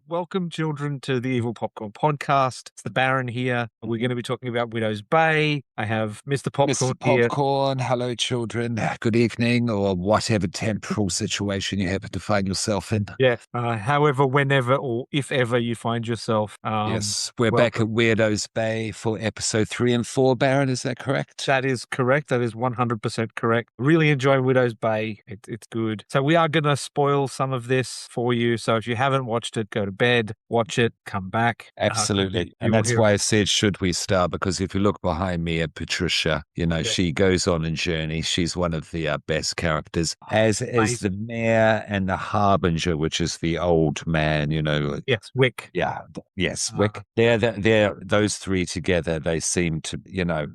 Welcome, children, to the Evil Popcorn Podcast. It's the Baron here. We're going to be talking about Widow's Bay. I have Mr. Popcorn Mr. here. Popcorn, hello children, good evening, or whatever temporal situation you happen to find yourself in. Yes. However, whenever, or if ever you find yourself. Yes, we're welcome. back at Weirdo's Bay for episode 3 and 4, Baron, is that correct? That is correct. That is 100% correct. Really enjoy Widow's Bay. It's good. So we are going to spoil some of this for you. So if you haven't watched it, go to bed, watch it, come back. Absolutely. And that's why I said, should we start? Because if you look behind me at Patricia, she goes on a journey. She's one of the best characters, as is the mayor and the harbinger, which is the old man, Yes, Wick. Yeah. Yes, Wick. They're those three together. They seem to,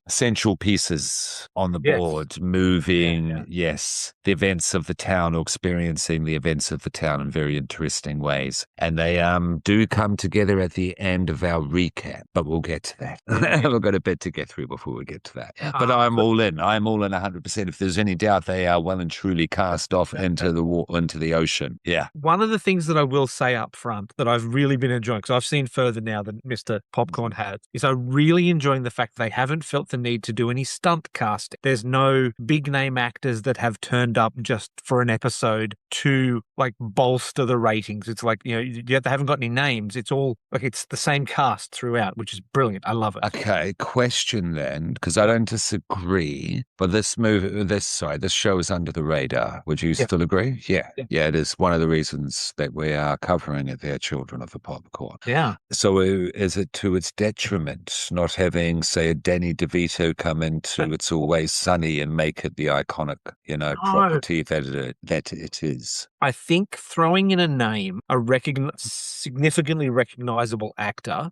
central pieces on the board, moving, the events of the town or experiencing the events of the town in very interesting ways. And they do come together at the end of our recap, but we'll get to that. We've got a bit to get through before we get to that. But I'm all in. I'm all in 100%. If there's any doubt, they are well and truly cast off into the ocean. Yeah. One of the things that I will say up front that I've really been enjoying, because I've seen further now than Mr. Popcorn has, is I'm really enjoying the fact they haven't felt the need to do any stunt casting. There's no big name actors that have turned up just for an episode to bolster the ratings. It's they haven't got any names. It's all it's the same cast throughout, which is brilliant. I love it. Okay, question then, because I don't disagree, but this show is under the radar. Would you still agree? Yeah, it is one of the reasons that we are covering it there, Children of the Popcorn. Yeah. So is it to its detriment not having, say, a Danny DeVito come into It's Always Sunny and make it the iconic, property that it is? I think throwing in a name, significantly recognizable actor,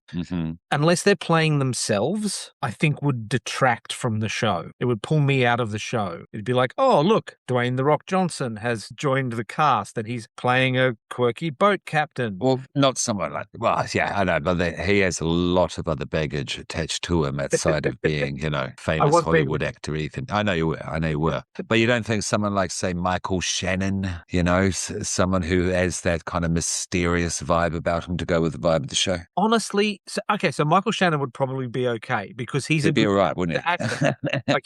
unless they're playing themselves, I think would detract from the show. It would pull me out of the show. It'd be like, oh, look, Dwayne "The Rock" Johnson has joined the cast and he's playing a quirky boat captain. Well, not someone like, I know, but he has a lot of other baggage attached to him outside of being, famous Hollywood actor, Ethan. I know you were. But you don't think someone like, say, Michael Shannon, someone who has that kind of mysterious vibe about him to go with the vibe of the show? Honestly, so Michael Shannon would probably be okay because he'd be all right, wouldn't he? Actor.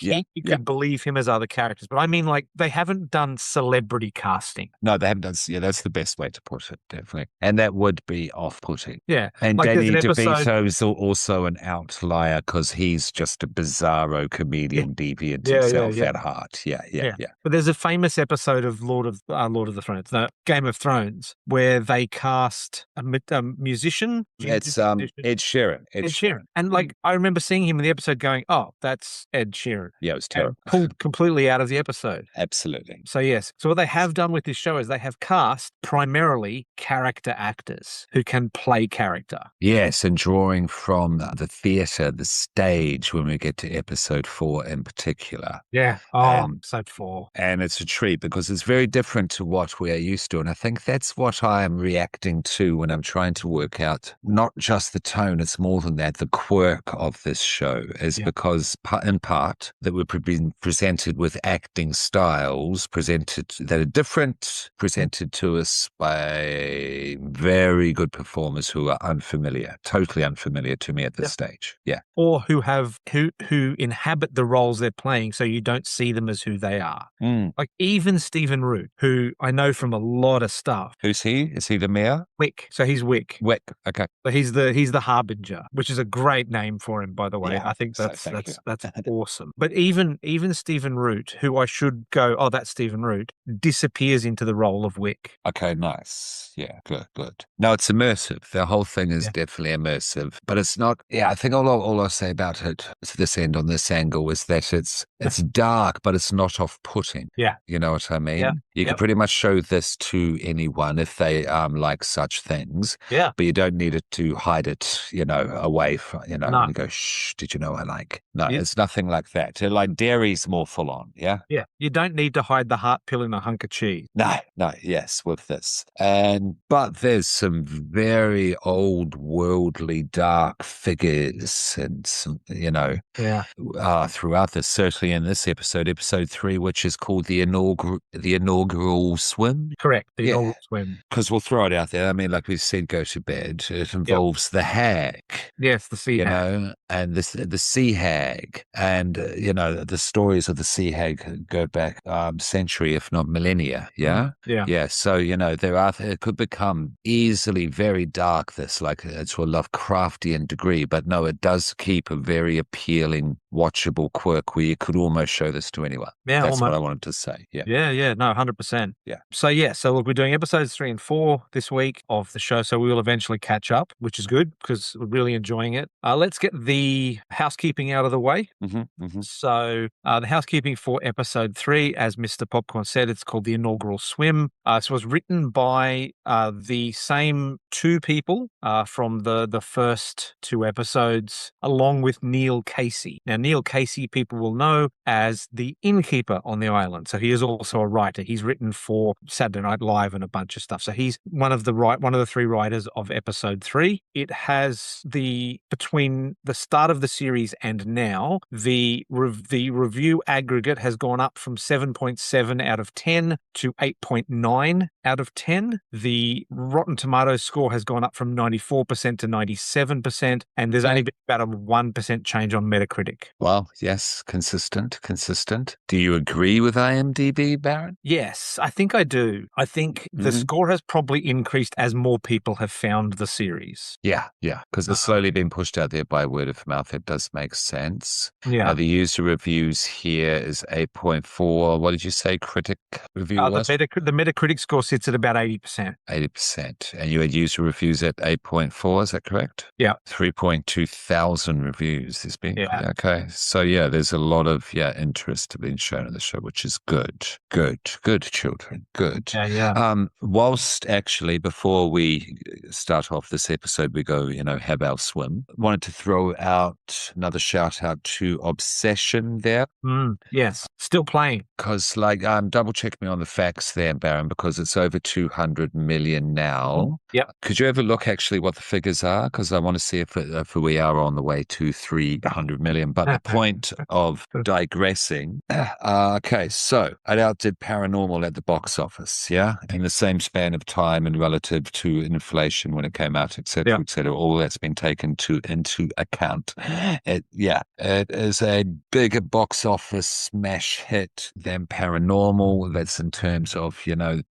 You could believe him as other characters. But I mean, they haven't done celebrity casting. No, they haven't done. Yeah, that's the best way to put it, definitely. And that would be off-putting. Yeah. And Danny DeVito is also an outlier because he's just a bizarro comedian, deviant himself at heart. Yeah. But there's a famous episode of Lord of the Thrones, no, Game of Thrones, where they cast a musician. It's Ed Sheeran. Ed Sheeran. And I remember seeing him in the episode going, oh, that's Ed Sheeran. Yeah, it was terrible. Pulled completely out of the episode. Absolutely. So yes. So what they have done with this show is they have cast primarily character actors who can play character. Yes, and drawing from the theatre, the stage, when we get to episode 4 in particular. Yeah. Episode 4. And it's a treat because it's very different to what we are used to. And I think that's what I am reacting to when I'm trying to work out not just the tone, it's more than that, the quirk of this show is because in part that we're being presented with acting styles that are different, presented to us by very good performers who are totally unfamiliar to me at this stage. Yeah. Or who inhabit the roles they're playing so you don't see them as who they are. Like even Stephen Root, who I know from a lot of stuff. Who's he? Is he the mayor? Wick. So he's Wick. Wick. Okay. But he's the harbinger, which is a great name for him, by the way. Yeah, I think that's awesome. But even Stephen Root, who I should go, oh, that's Stephen Root, disappears into the role of Wick. Okay, nice. Yeah, good. No, it's immersive. The whole thing is definitely immersive, but it's not. Yeah, I think all I'll say about it to this end on this angle is that it's dark, but it's not off-putting. Yeah, you know what I mean. Yeah. You can pretty much show this to anyone if they like such things. Yeah, but you don't need it to hide it, away from, No. and go, shh, did you know I like? No, it's nothing like that. Like dairy's more full on. Yeah. Yeah. You don't need to hide the heart pill in a hunk of cheese. No, yes, with this. But there's some very old worldly dark figures and some, throughout this, certainly in this episode 3, which is called the inaugural swim. swim? Correct. The Yeah. inaugural swim. Because we'll throw it out there. I mean, like we said, go to bed. It Yep. involves the hag, Yes, the sea hag. and the sea hag, and the stories of the sea hag go back century, if not millennia. Yeah, Yeah. yeah. So there are it could become easily very dark. This like to a Lovecraftian degree, but no, it does keep a very appealing, watchable quirk where you could almost show this to anyone. Yeah, That's what I almost. wanted to say. Yeah, Yeah, no, 100%. yeah. So look, we're doing episodes 3 and 4 this week of the show, so we will eventually catch up, which is good because we're really enjoying it. Let's get the housekeeping out of the way. So the housekeeping for episode 3, as Mr. Popcorn said, it's called The Inaugural Swim. This was written by the same two people from the first 2 episodes, along with Neil Casey. Now, Neil Casey, people will know as the innkeeper on the island. So he is also a writer. He's written for Saturday Night Live and a bunch of stuff. So he's one of the 3 writers of episode 3. It has between the start of the series and now, the review aggregate has gone up from 7.7 out of 10 to 8.9 out of 10. The Rotten Tomatoes score has gone up from 94% to 97%, and there's only been about a 1% change on Metacritic. Well, yes, consistent. Do you agree with IMDb, Baron? Yes, I think I do. I think the score has probably increased as more people have found the series. Yeah, because it's slowly been pushed out there by word of mouth. It does make sense. Yeah. The user reviews here is 8.4. What did you say critic review was? The Metacritic score sits at about 80%. 80%. And you had user reviews at 8.4, is that correct? Yeah. 3.2 thousand reviews has been. Yeah. Okay. So, there's a lot of interest being shown in the show, which is good. Good, children. Good. Yeah. Whilst actually, before we start off this episode, we go, have our swim. Wanted to throw out another shout out to Obsession there. Yes. Still playing. Because, double check me on the facts there, Baron, because it's over 200 million now. Yep. Could you ever look actually what the figures are? Because I want to see if we are on the way to 300 million. But the point of digressing. Okay, so it outdid Paranormal at the box office, in the same span of time and relative to inflation when it came out, et cetera, all that's been taken into account. It is a bigger box office smash hit than Paranormal. That's in terms of,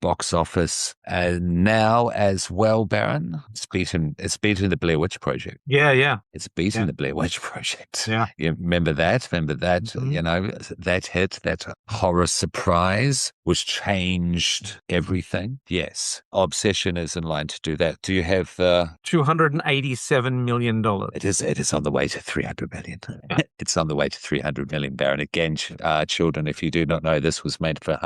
box office. And now as well, Baron, it's beaten the Blair Witch Project. Yeah. It's beaten the Blair Witch Project. Yeah. You remember that? That hit, that horror surprise, which changed everything. Yes. Obsession is in line to do that. Do you have $287 million? It is on the way to 300 million. It's on the way to 300 million, Baron. Again, children, if you do not know, this was made for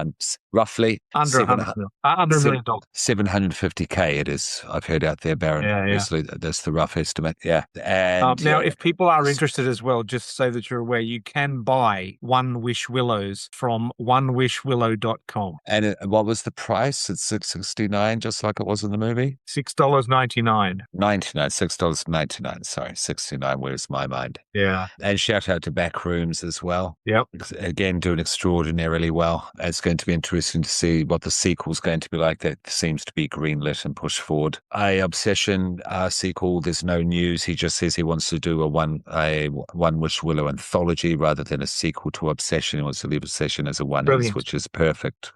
roughly under $100 million. 750K it is. I've heard out there, Baron. Yeah. Obviously, that's the rough estimate. Yeah. And now, if people are interested as well, just so that you're aware, you can buy One Wish Willows from onewishwillow.com. And what was the price? It's $6.69, just like it was in the movie? $6.99. $6.99. Sorry, 69. Where's my mind? Yeah. And shout out to Backrooms as well. Yep. Again, doing extraordinarily well. It's going to be interesting to see what the sequel's going to be like. That seems to be greenlit and pushed forward. Obsession sequel, there's no news. He just says he wants to do a One Wish Willow anthology rather than a sequel to Obsession. He wants to leave Obsession as a one, which is perfect.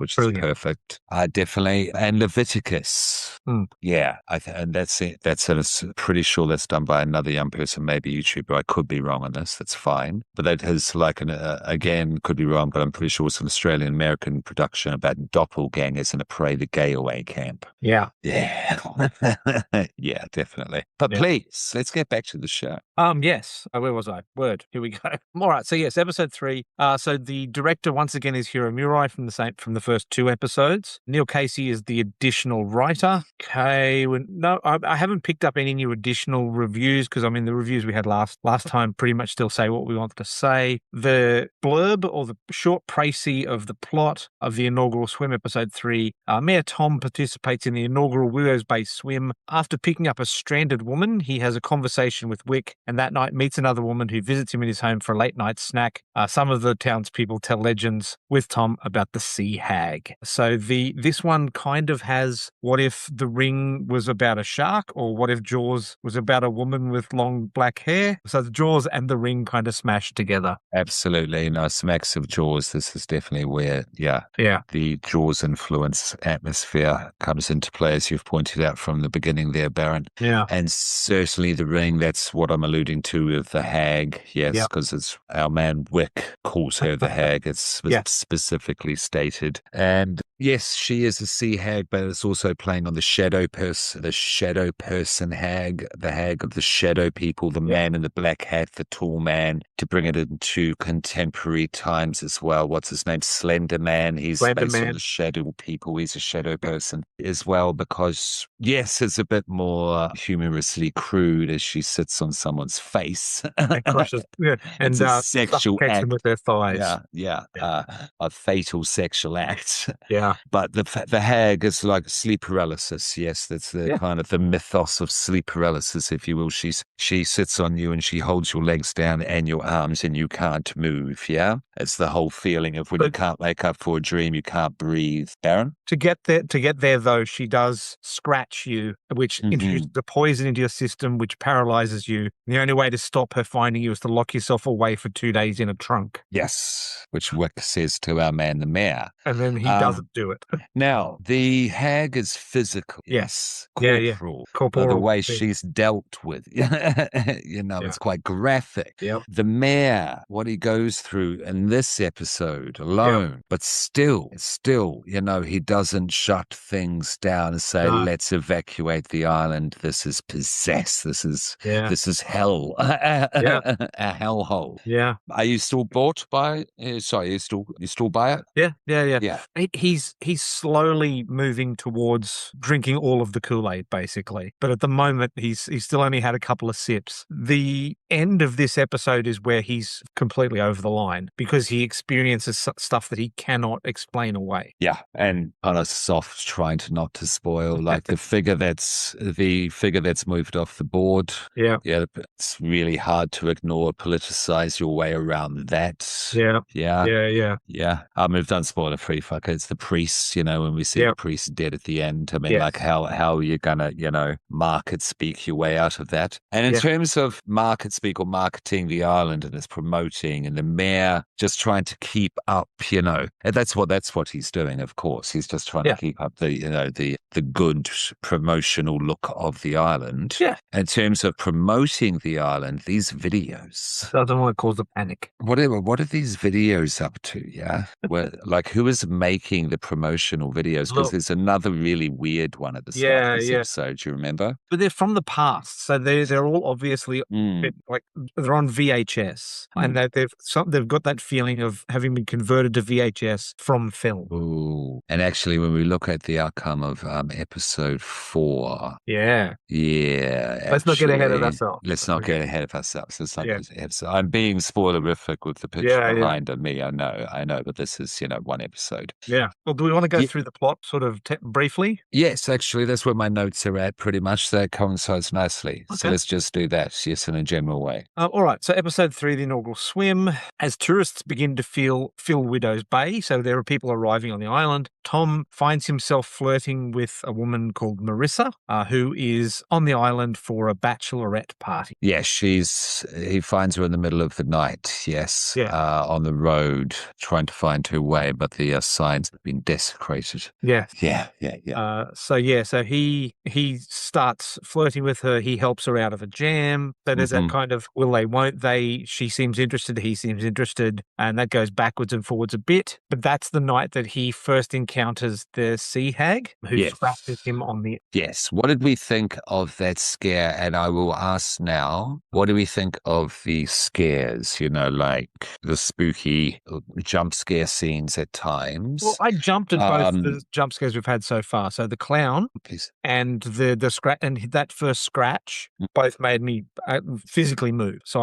Definitely. And Leviticus. Yeah, and that's it. Pretty sure that's done by another young person, maybe YouTuber. I could be wrong on this. That's fine. But that is again, could be wrong, but I'm pretty sure it's an Australian-American production about doppelgangers in a Pray the Gay Away camp. Yeah. Yeah, definitely. But please, let's get back to the show. Yes. Where was I? Word. Here we go. All right. So yes, episode 3. So the director once again is Hiro Murai from the first 2 episodes. Neil Casey is the additional writer. Okay. No, I haven't picked up any new additional reviews because I mean the reviews we had last time pretty much still say what we wanted to say. The blurb or the short précis of the plot of the inaugural swim episode 3. Mayor Tom participates in the inaugural Willows Bay swim. After picking up a stranded woman, he has a conversation with Wick, and that night meets another woman who visits him in his home for a late night snack. Some of the townspeople tell legends with Tom about the sea hag. So this one kind of has what if the Ring was about a shark, or what if Jaws was about a woman with long black hair? So the Jaws and the Ring kind of smashed together. Absolutely. No, smacks of Jaws. This is definitely where, Yeah. the Jaws influence atmosphere comes into play, as you've pointed out from the beginning there, Baron. Yeah. And certainly the Ring, that's what I'm alluding to with the hag. Yes, Yep. because it's our man Wick calls her the hag. It's Yeah. specifically stated. And yes, she is a sea hag, but it's also playing on the shadow person hag, the hag of the shadow people, the man in the black hat, the tall man, to bring it into contemporary times as well. What's his name? Slender Man. He's Slender based on Man. the shadow people. He's a shadow person as well, because yes, it's a bit more humorously crude as she sits on someone's face. And crushes. Yeah. And It's a sexual suffocates them act. with their thighs. Yeah, Yeah. a fatal sexual act. Yeah. But the hag is like sleep paralysis. Yes, that's the Yeah. kind of the mythos of sleep paralysis, if you will. She sits on you and she holds your legs down and your arms, and you can't move. Yeah, it's the whole feeling of when you But can't wake up for a dream, you can't breathe. Aaron. to get there though, she does scratch you, which introduces the poison into your system, which paralyzes you. The only way to stop her finding you is to lock yourself away for 2 days in a trunk. Yes, which Wick says to our man, the mayor. And then he doesn't do it. Now, the hag is physical. Yes. Yeah. Corporal. The Corporal. way thing. she's dealt with, it's quite graphic. Yep. The mayor, what he goes through in this episode alone, but still, he doesn't shut things down and say, No. let's evacuate the island. This is possessed. This is hell. A hellhole. Yeah. Are you still bought by? Sorry, you still buy it? Yeah. He's slowly moving towards drinking all of the Kool-Aid, basically. But at the moment, he's still only had a couple of sips. The end of this episode is where he's completely over the line because he experiences stuff that he cannot explain away. Yeah, and kind of soft, trying to not to spoil, like the figure that's moved off the board. Yeah, it's really hard to ignore, politicize your way around that. Yeah. We've done spoiler free. Fuck, it's the priest. When we see the priest dead at the end. I mean, like how are you gonna market speak your way out of that? And in terms of market speak or marketing the island and its promoting, and the mayor just trying to keep up, and that's what he's doing. Of course, he's just trying to keep up the good promotional look of the island. Yeah. In terms of promoting the island, these videos. I don't want to cause a panic. What are these videos up to? Yeah. Like, who is making the promotional videos? Because there's another really weird one at the start of this episode. Do you remember? But they're from the past, so they're all obviously like they're on VHS, and they've got that feeling of having been converted to VHS from film. Ooh. And actually, when we look at the outcome of episode 4, let's not get ahead of ourselves. Let's not get ahead of ourselves. It's like I'm being spoilerific with the picture behind me. I know, but this is one episode. Yeah. Well, do we want to go through the plot sort of briefly? Yes, actually, that's where my notes are at. Pretty much, that coincides nicely. Okay. So let's just do that. Yes, in a general way. All right. So episode 3, the inaugural swim. As tourists begin to fill Widow's Bay, so there are people arriving on the island. Tom finds himself flirting with a woman called Marissa, who is on the island for a bachelorette party. Yes, he finds her in the middle of the night. Yes, on the road, trying to find her way, but the signs have been desecrated. Yeah. So he starts flirting with her. He helps her out of a jam. So there's that kind of will they, won't they? She seems interested. He seems interested. And that goes backwards and forwards a bit. But that's the night that he first encounters the sea hag who scratches him on the... Yes. What did we think of that scare? And I will ask now, what do we think of the scares, like the spooky jump scare scenes at times? Well, I jumped at both Um, the jump scares we've had so far. So the clown please. and the scratch and that first scratch both made me physically move. So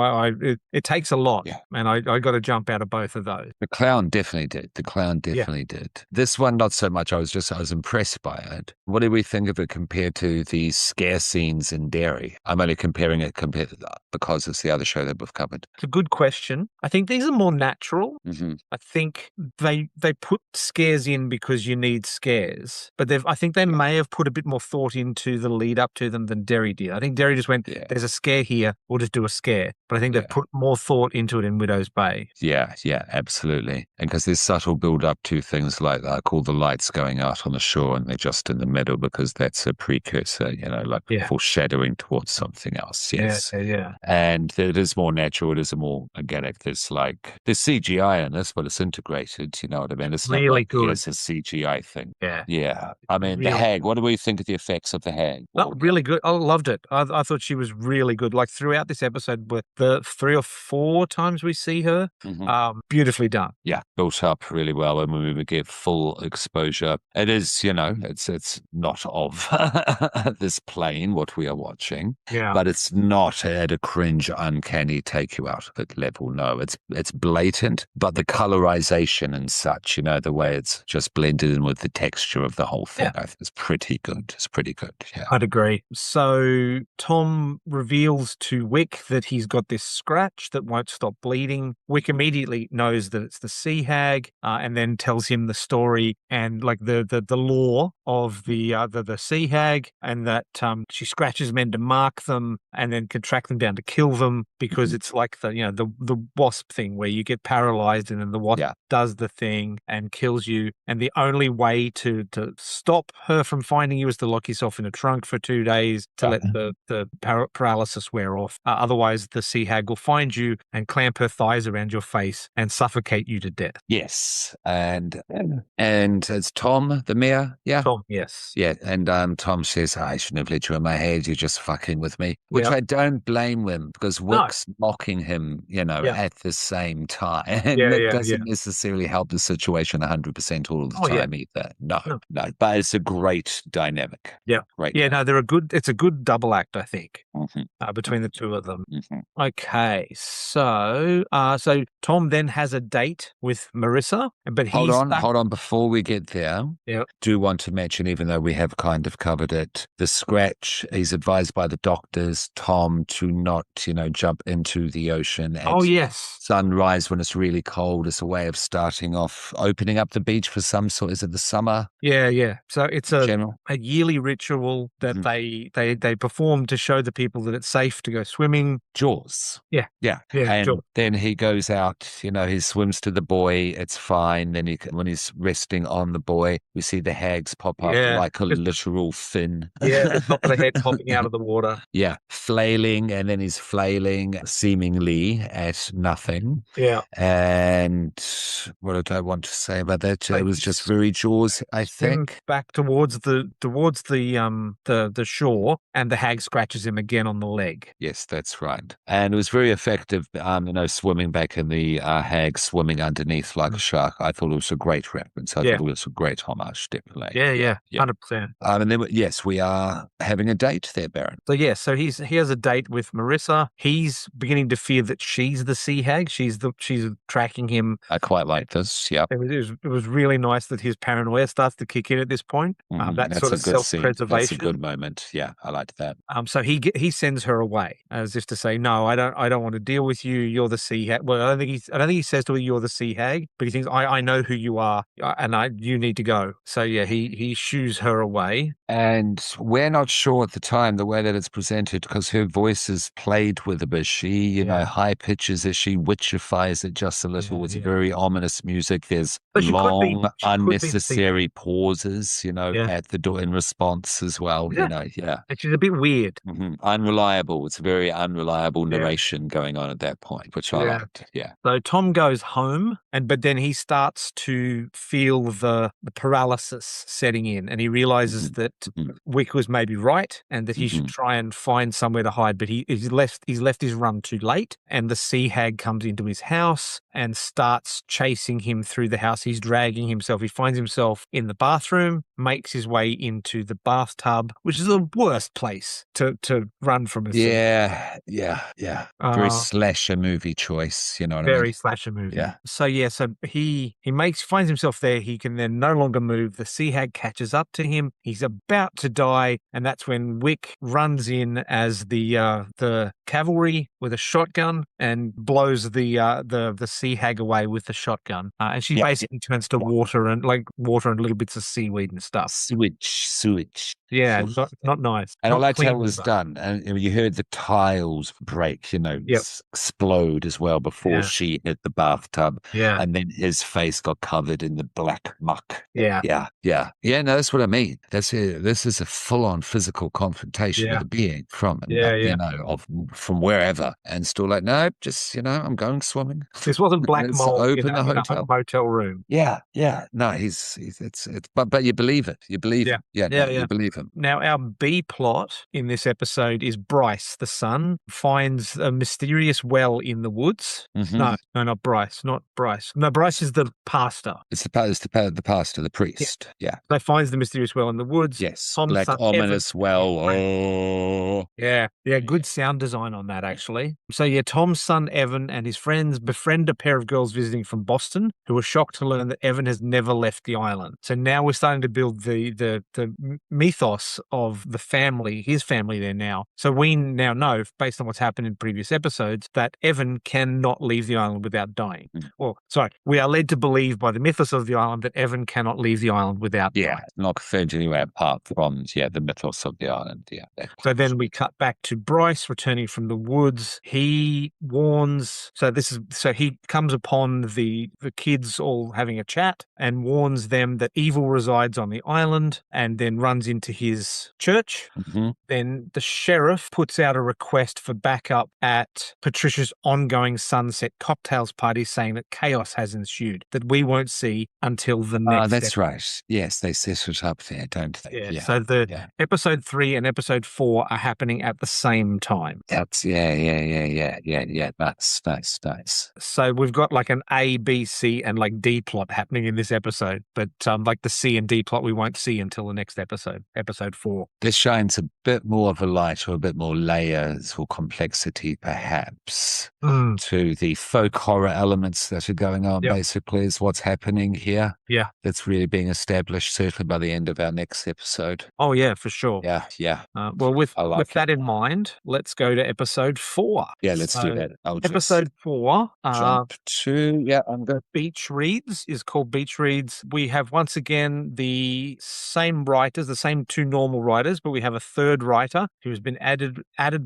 it takes a lot, Yeah. and I got to jump out of both of those. The clown definitely did. The clown Yeah. definitely did. This one, not so much. I was impressed by it. What do we think of it compared to the scare scenes in Derry? I'm only comparing it compared to that because it's the other show that we've covered. It's a good question. I think these are more natural. Mm-hmm. I think they put scares in because you need scares, but I think they may have put a bit more thought into the lead up to them than Derry did. I think Derry just went, Yeah. "There's a scare here, we'll just do a scare." But I think they've put more thought into it in Widow's Bay. Yeah, absolutely. And because there's subtle build up to things like that, all the lights going out on the shore and they're just in the middle because that's a precursor, like foreshadowing towards something else. Yes. Yeah. And it is more natural. It is more organic. There's CGI in this, but it's integrated. You know what I mean? It's not Really like good. here's a CGI thing. Yeah. Yeah. I mean, the Really hag, what do we think of the effects of the hag? Oh, really good. I loved it. I thought she was really good. Like throughout this episode, with the 3 or 4 times we see her, beautifully done. Yeah, built up really well, and when we get full exposure, it is, it's not of this plane what we are watching, but it's not at a cringe, uncanny take you out of it level. No, it's blatant, but the colorization and such, the way it's just blended in with the texture of the whole thing, I think is pretty good. It's pretty good. Yeah. I'd agree. So Tom reveals to Wick that he's got this scratch that won't stop bleeding. Wick immediately knows that it's the sea hag, and then tells him the story and like the lore of the sea hag, and that she scratches men to mark them and then can track them down to kill them because it's like the wasp thing where you get paralyzed and then the wasp does the thing and kills you, and the only way to stop her from finding you is to lock yourself in a trunk for 2 days to let the paralysis wear off. Otherwise, the sea hag will find you and clamp her thighs around your face and suffocate you to death. Yes, and it's Tom, the mayor. Yeah, Tom. Yes. Yeah, and Tom says, "I shouldn't have let you in my head. You're just fucking with me," which I don't blame him because Wick's mocking him, at the same time, and it doesn't necessarily help the situation 100% all the time either. No, but it's a great dynamic. Yeah, great. Yeah, no, it's a good double act, I think, between the two of them. Okay, so Tom then has a date with Marissa, but hold on. Before we get there, do want to mention, even though we have kind of covered it, the scratch. He's advised by the doctors, Tom, to not, jump into the ocean at sunrise when it's really cold. It's a way of starting off, opening up the beach for some sort. Is it the summer? Yeah. So it's a yearly ritual that they perform to show the people that it's safe to go swimming. Jaws. Yeah. And Jaws. then he goes out, he swims to the buoy. It's fine. Then when he's resting on the buoy, we see the hags pop up like a literal fin. Yeah, the top of the head popping out of the water. Yeah, flailing, and then he's flailing seemingly at nothing. Yeah. And what did I want to say about that? It was just very Jaws, I think. Back towards the shore, and the hag scratches him again on the leg. Yes, that's right. And it was very effective, swimming back in the hag swimming underneath like a shark. I thought it was a great reference. I thought it was a great homage, definitely. Yeah, 100%. And then, we are having a date there, Baron. So he has a date with Marissa. He's beginning to fear that she's the sea hag. She's tracking him. I quite like this. Yeah, it was really nice that his paranoia starts to kick in at this point. That's sort of self-preservation. That's a good moment. Yeah, I liked that. So he sends her away as if to say, "No, I don't want to deal with you. You're the sea hag." Well, I don't think he says to her, "You're the sea hag," but he thinks, "I know who you are, and you need to go." So yeah, he shoos her away. And we're not sure at the time the way that it's presented because her voice is played with a bit. She, high pitches as she witchifies it just a little. It's very ominous music. There's long, unnecessary pauses, at the door in response as well. And she's a bit weird. Unreliable. It's very unreliable. exploration going on at that point, which I Yeah. liked. Yeah. So Tom goes home, but then he starts to feel the paralysis setting in, and he realizes Mhm. that Mhm. Wick was maybe right, and that he should Mhm. try and find somewhere to hide. But he's left his run too late, and the sea hag comes into his house and starts chasing him through the house. He's dragging himself. He finds himself in the bathroom, makes his way into the bathtub, which is the worst place to run from a sea. Yeah, yeah, yeah. Very Uh, slasher movie choice, you know what I mean? Very slasher movie. Yeah. So yeah, so he finds himself there. He can then no longer move. The sea hag catches up to him. He's about to die, and that's when Wick runs in as the cavalry with a shotgun and blows the sea hag away with the shotgun. And she Yeah. basically turns to water and little bits of seaweed and stuff. Sewage. Yeah, not nice. And I Not liked how it clean was water. done. And you heard the tiles break, Yep. explode as well before Yeah. she hit the bathtub. Yeah. And then his face got covered in the black muck. Yeah. Yeah, yeah. Yeah, no, that's what I mean. This is a full-on physical confrontation with Yeah. a being from, Yeah. Yeah. from wherever. And still like, no, just, I'm going swimming. This wasn't black Let's mold open the in a hotel. motel room. Yeah, yeah. No, it's but you believe it. You believe Yeah. him. Yeah, no, Yeah, yeah. you believe him. Now, our B plot in this episode is Bryce, the son, finds a mysterious well in the woods. Hmm. No, not Bryce. Not Bryce. No, Bryce is the pastor. It's the pastor, the Yeah. priest. Yeah. They finds the mysterious well in the woods. Yes. Tom's Black son, Evan. ominous well. Oh. Yeah, yeah, good sound design on that, actually. So, yeah, Tom's son, Evan, and his friends befriend a pair of girls visiting from Boston who are shocked to learn that Evan has never left the island. So now we're starting to build the mythos of the family, his family there now. So we now know, based on what's happened in previous episodes, that Evan cannot leave the island without dying. Or, sorry, we are led to believe by the mythos of the island that Evan cannot leave the island without dying. Not confirmed anywhere apart from the mythos of the island. Yeah. So then we cut back to Bryce returning from the woods. He warns. So he comes upon the kids all having a chat and warns them that evil resides on the island, and then runs into his church. Mm-hmm. Then the sheriff puts out a request for backup at Patricia's ongoing sunset cocktails party, saying that chaos has ensued that we won't see until the next. That's right. Yes, they set it up there, don't they? Yeah. So episode 3 and episode 4 are happening at the same time. That's yeah. That's nice. So we've got like an A, B, C, and like D plot happening in this episode, but like the C and D plot we won't see until the next episode, episode 4. This shines a bit more of a light or a bit more layers or complexity, perhaps, to the folk horror elements that are going on. Yep. Basically, is what's happening here. Yeah. That's really being established, certainly by the end of our next episode. Oh, yeah, for sure. Yeah. Well, with that in mind, let's go to episode 4. Yeah, let's do that. Episode 4. Jump to, I'm good. Beach Reads is called Beach Reads. We have once again the same writers, the same 2 normal writers, but we have a third writer who has been added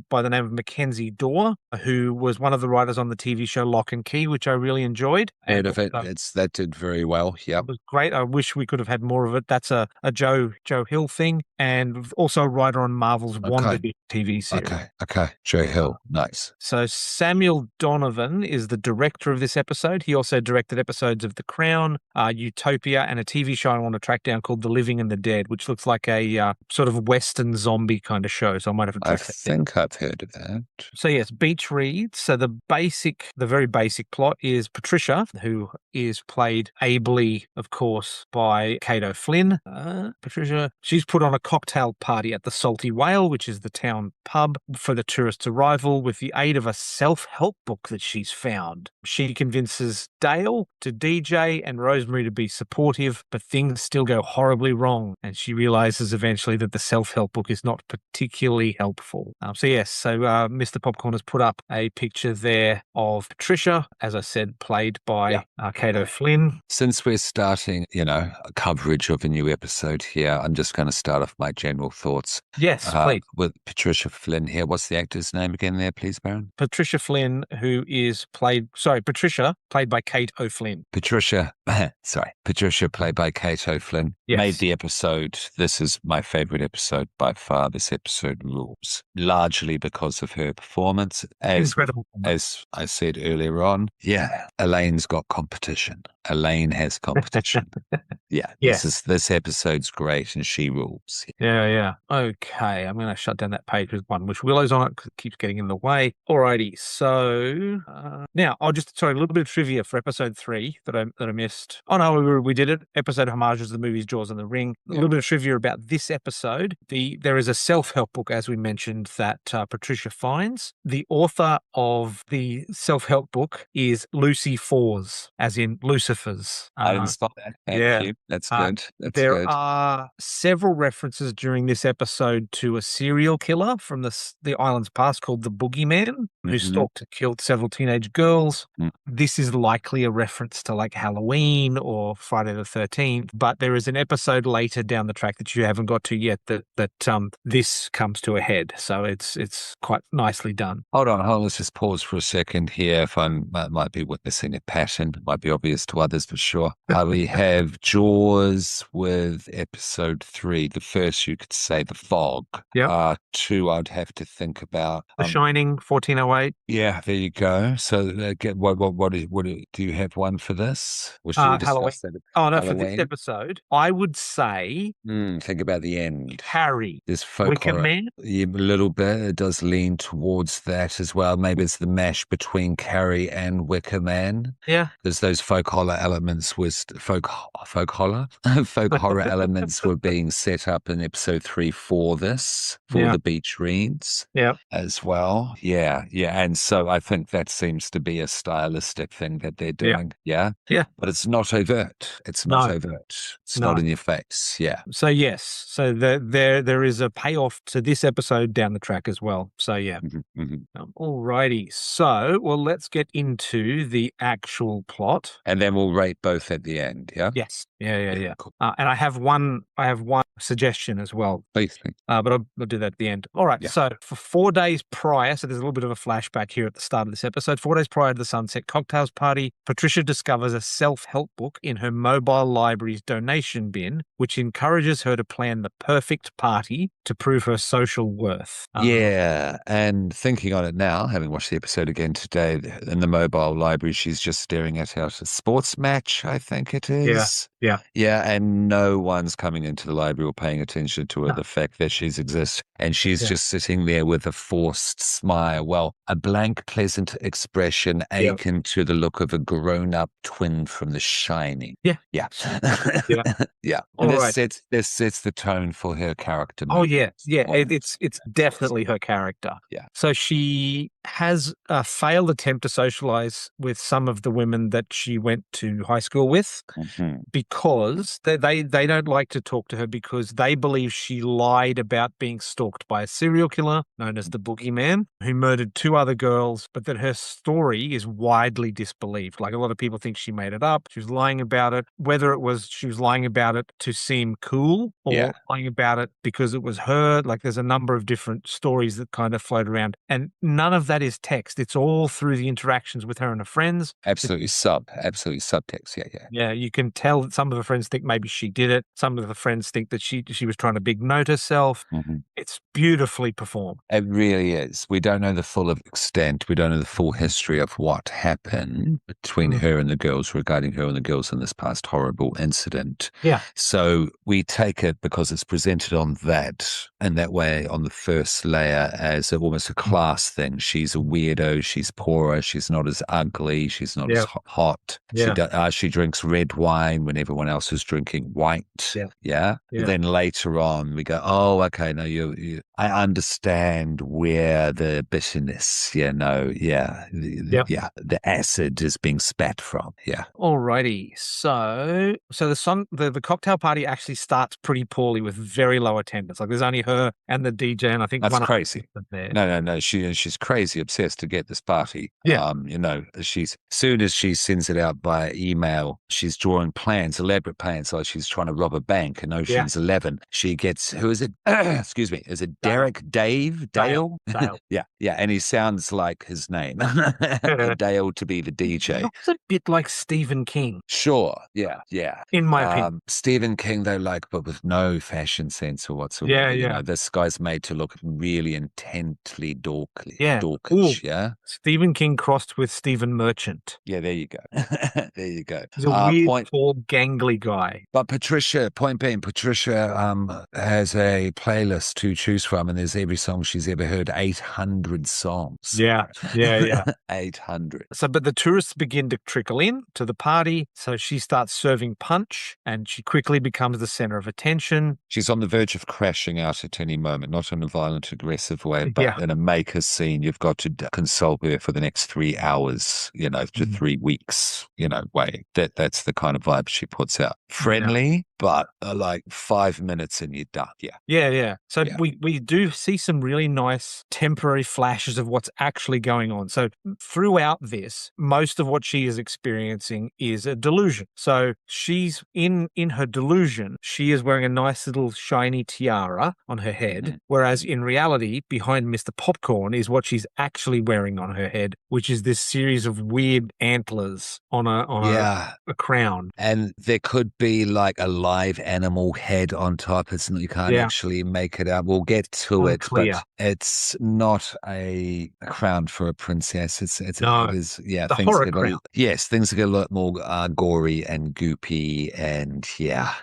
by the name of Mackenzie Dorr, who was one of the writers on the TV show Lock and Key, which I really enjoyed. Heard of it. That did very well. Yeah. It was great. I wish we could have had more of it. That's a Joe Hill thing, and also a writer on Marvel's Wonder TV series. Okay. Joe Hill. Nice. So Samuel Donovan is the director of this episode. He also directed episodes of The Crown, Utopia, and a TV show I want to track down called The Living and the Dead, which looks like a sort of Western zombie kind of show. So I might have to track that down. I think I've heard of that. So yes, Beach Reads. So the very basic plot is Patricia, who is played ably, of course, by Kate O'Flynn. Patricia, she's put on a cocktail party at the Salty Whale, which is the town pub, for the tourists' arrival with the aid of a self-help book that she's found. She convinces Dale to DJ and Rosemary to be supportive, but things still go horribly wrong, and she realizes eventually that the self-help book is not particularly helpful. So Mr. Popcorn has put up a picture there of Patricia, as I said, played by Kate O'Flynn. Since we're starting, a coverage of a new episode here, I'm just going to start off my general thoughts. Yes, please. With Patricia Flynn here. What's the actor's name again there, please, Baron? Patricia Flynn, played by Kate O'Flynn. Patricia sorry, Patricia, played by Kate O'Flynn, made Yes. the episode. This is my favorite episode by far. This episode rules, largely because of her performance. Incredible performance. As I said earlier on, yeah, Elaine's got competition. Elaine has competition. Yeah, Yes. this episode's great, and she rules. Yeah, yeah. Okay, I'm going to shut down that page with one which Willow's on it because it keeps getting in the way. Alrighty, so now I'll just sorry a little bit of trivia for episode 3 that I missed. Oh no, we did it. Episode homages the movies Jaws and the Ring. A little bit of trivia about this episode. There is a self-help book, as we mentioned, that Patricia finds. The author of the self-help book is Lucy Fours, as in Lucifer's. I didn't spot that. Thank Yeah. you. That's good. That's There good. are several references during this episode to a serial killer from the island's past called the Boogeyman, who stalked and killed several teenage girls. This is likely a reference to like Halloween or Friday the 13th, but there is an episode later down the track that you haven't got to yet that this comes to a head. So it's quite nicely done. Hold on. Let's just pause for a second here. If I might be witnessing a pattern, it might be obvious to others for sure. We have Jaws with episode 3. The first, you could say, The Fog. Yeah. 2, I'd have to think about. The Shining, 1408. Yeah, there you go. So, do you have one for this? Or should we Halloween. discuss that? Oh no, for this episode, I would say think about the end. Carrie. There's folk Wicker horror. Man? Yeah, a little bit. It does lean towards that as well. Maybe it's the mash between Carrie and Wicker Man. Yeah. There's those folk horror elements folk horror elements were being set up in episode 3 for the beach reads. Yeah. As well. Yeah. And so I think that seems to be a stylistic thing that they're doing. Yeah. But it's not overt. It's not overt. It's not in your face. Yeah. So yes. So there is a payoff to this episode down the track as well. So yeah. Alrighty. So let's get into the actual plot. And then we'll rate both at the end. Yeah. Yes. Yeah. Cool. And I have one suggestion as well. Please. But I'll do that at the end. All right. Yeah. So for 4 days prior, so there's a little bit of a flashback here at the start of this episode. 4 days prior to the Sunset Cocktails Party, Patricia discovers a self-help book in her mobile library's donation bin, which encourages her to plan the perfect party to prove her social worth. Yeah. And thinking on it now, having watched the episode again today, in the mobile library, she's just staring at a sports match, I think it is. Yeah. And no one's coming into the library or paying attention to her, the fact that she exists. And she's just sitting there with a forced smile. Well, a blank, pleasant expression akin to the look of a grown-up twin from The Shining. Yeah. And this sets the tone for her character. Oh, yeah. It's definitely her character. Yeah. So she has a failed attempt to socialize with some of the women that she went to high school with because they don't like to talk to her because they believe she lied about being stalked by a serial killer known as the Boogeyman who murdered 2 other girls, but that her story is widely disbelieved. Like a lot of people think she made it up. She was lying about it, whether it was she was lying about it to seem cool or lying about it because it was her. Like there's a number of different stories that kind of float around and none of that is text. It's all through the interactions with her and her friends. Absolutely subtext. Yeah, you can tell that some of her friends think maybe she did it. Some of the friends think that she was trying to big note herself. It's beautifully performed. It really is. We don't know the full extent. We don't know the full history of what happened between her and the girls regarding her and the girls in this past horrible incident. Yeah. So we take it because it's presented on in that way on the first layer as almost a class thing. She's a weirdo. She's poorer. She's not as ugly. She's not as hot. She drinks red wine when everyone else is drinking white. Yeah. Then later on we go, oh, okay, no, I understand where the bitterness, the acid is being spat from. Yeah. Alrighty. So the cocktail party actually starts pretty poorly with very low attendance. Like there's only her and the DJ, and I think That's one other crazy. person there. No. She's crazy obsessed to get this party. Yeah. She's soon as she sends it out by email, she's drawing plans, elaborate plans, like she's trying to rob a bank in Yeah. Ocean's 11. She gets who is it? Excuse me. Is it Dale. Derek? Dale? Dale. Yeah. And he sounds like his name, Dale, to be the He DJ. looks a bit like Stephen King, Sure. Yeah. in my opinion. Stephen King, though, but with no fashion sense or whatsoever. Yeah. This guy's made to look really intently Yeah. Ooh, dorkish. Yeah. Stephen King crossed with Stephen Merchant. Yeah. There you go. There you go. He's a weird, Point. tall, gangly guy. But point being, Patricia has a playlist to choose from, and there's every song she's ever heard, 800 songs. Yeah. 800. So, but the tourists begin to trickle in to the party. So she starts serving punch, and she quickly becomes the center of attention. She's on the verge of crashing out at any moment, not in a violent, aggressive way, but in a make a scene. You've got to console her for the next 3 hours, to 3 weeks, way. That's the kind of vibe she puts out. Friendly, but like 5 minutes and you're done. Yeah. So we do see some really nice temporary flashes of what's actually going on. So throughout this, most of what she is experiencing is a delusion. So she's in her delusion, she is wearing a nice little shiny tiara on her head, whereas in reality, behind Mr. Popcorn is what she's actually wearing on her head, which is this series of weird antlers on a crown. And there could be like a live animal head on top. You can't actually make it out. We'll get to it, but it's not a crown for a princess. It is the horror crown. Things get a lot more gory and goopy and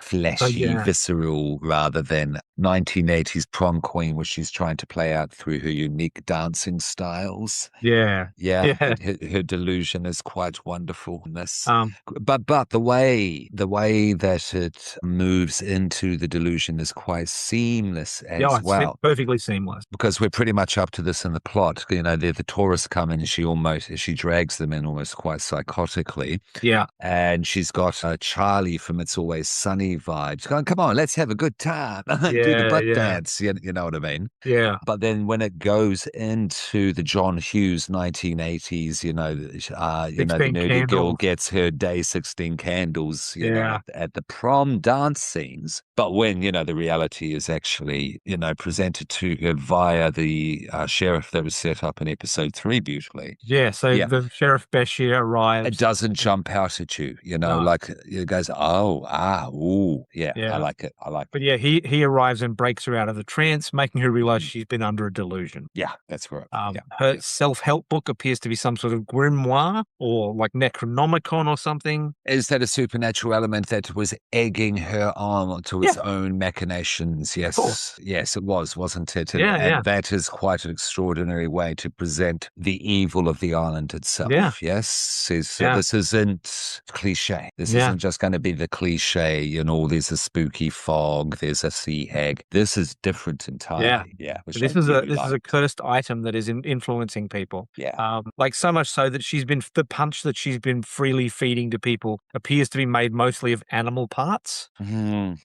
fleshy, visceral, rather than 1980s prom queen, which she's trying to play out through her unique dancing styles. Her delusion is quite wonderful in this. But the way that it moves into the delusion is quite seamless as well. It's perfectly seamless. Because we're pretty much up to this in the plot. The tourists come in and she drags them in almost quite psychotically. Yeah. And she's got Charlie from It's Always Sunny vibes going, come on, let's have a good time. Do the butt dance. You know what I mean? Yeah. But then when it goes into the John Hughes 1980s, the nerdy girl gets her day 16 candles, at the prom dance scenes. But when, the reality is actually, presented to her via the sheriff that was set up in episode 3 beautifully. Yeah, so the Sheriff Bashir arrives. It doesn't jump out at you, like it goes, I like it. But he arrives and breaks her out of the trance, making her realize she's been under a delusion. Yeah, that's right. Her self-help book appears to be some sort of grimoire or like Necronomicon or something. Is that a supernatural element that was egging her on to its own machinations? Yes, it was, wasn't it? And that is quite an extraordinary way to present the evil of the island itself. Yes, so this isn't cliche. This isn't just going to be the cliche, there's a spooky fog, there's a sea hag. This is different entirely. This is a cursed item that is influencing people. Like so much so that the punch that she's been freely feeding to people appears to be made mostly of animal parts. The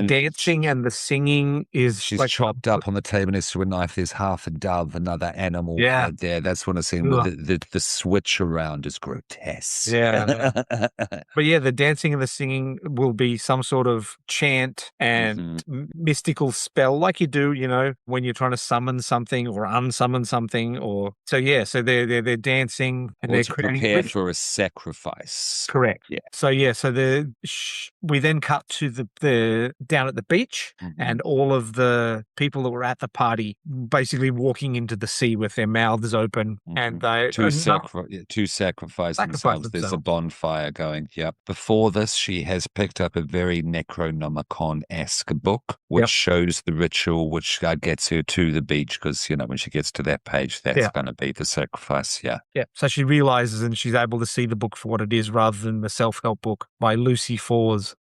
dancing and the singing is she's chopped up on the table next to a knife. There's half a dove, another animal there. That's what I'm saying. The switch around is grotesque. But the dancing and the singing will be some sort of chant and mystical spell, like you do, when you're trying to summon something or unsummon something, so they're dancing and they're prepare for a sacrifice. Correct. So we then cut to the down at the beach, and all of the people that were at the party basically walking into the sea with their mouths open, and they to sacrifice themselves. There's a bonfire going. Before this, she has picked up a very Necronomicon-esque book, which shows the ritual, which gets her to the beach, because when she gets to that page, that's going to be the sacrifice. So she realizes, and she's able to see the book for what it is, rather than the self-help book by Lucy Fors.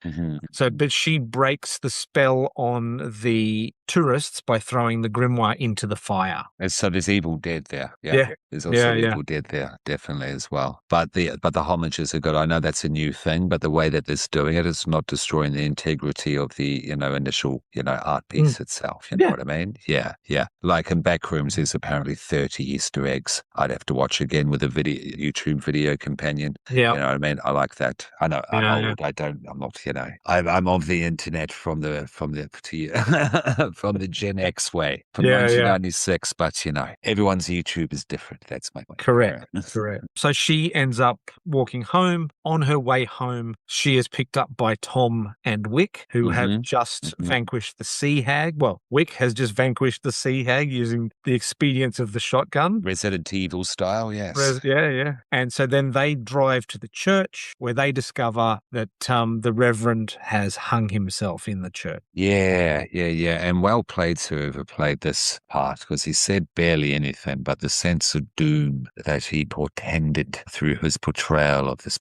So, but she breaks the spell on the tourists by throwing the grimoire into the fire. And so there's Evil Dead there. Yeah. Yeah. There's Yeah, also yeah. Evil Dead there, definitely as well. But the homages are good. I know that's a new thing, but the way that it's doing it is not destroying the integrity of the, initial, art Mm. piece itself. You know Yeah. what I mean? Yeah, yeah. Like in Backrooms, there's apparently 30 Easter eggs. I'd have to watch again with a YouTube video companion. Yeah. You know what I mean? I like that. I know I'm Yeah, yeah. old. I'm not, I'm of the internet from the from the Gen X way, from Yeah, yeah. 1996. But everyone's YouTube is different. That's my point. Correct. Correct. So she ends up walking home. On her way home, she is picked up by Tom and Wick, who have just vanquished the sea hag. Well, Wick has just vanquished the sea hag using the expedients of the shotgun. Resident Evil style, yes. Yeah, yeah. And so then they drive to the church where they discover that the Reverend has hung himself in the church. Yeah, yeah, yeah. And well played whoever played this part, because he said barely anything, but the sense of doom that he portended through his portrayal of this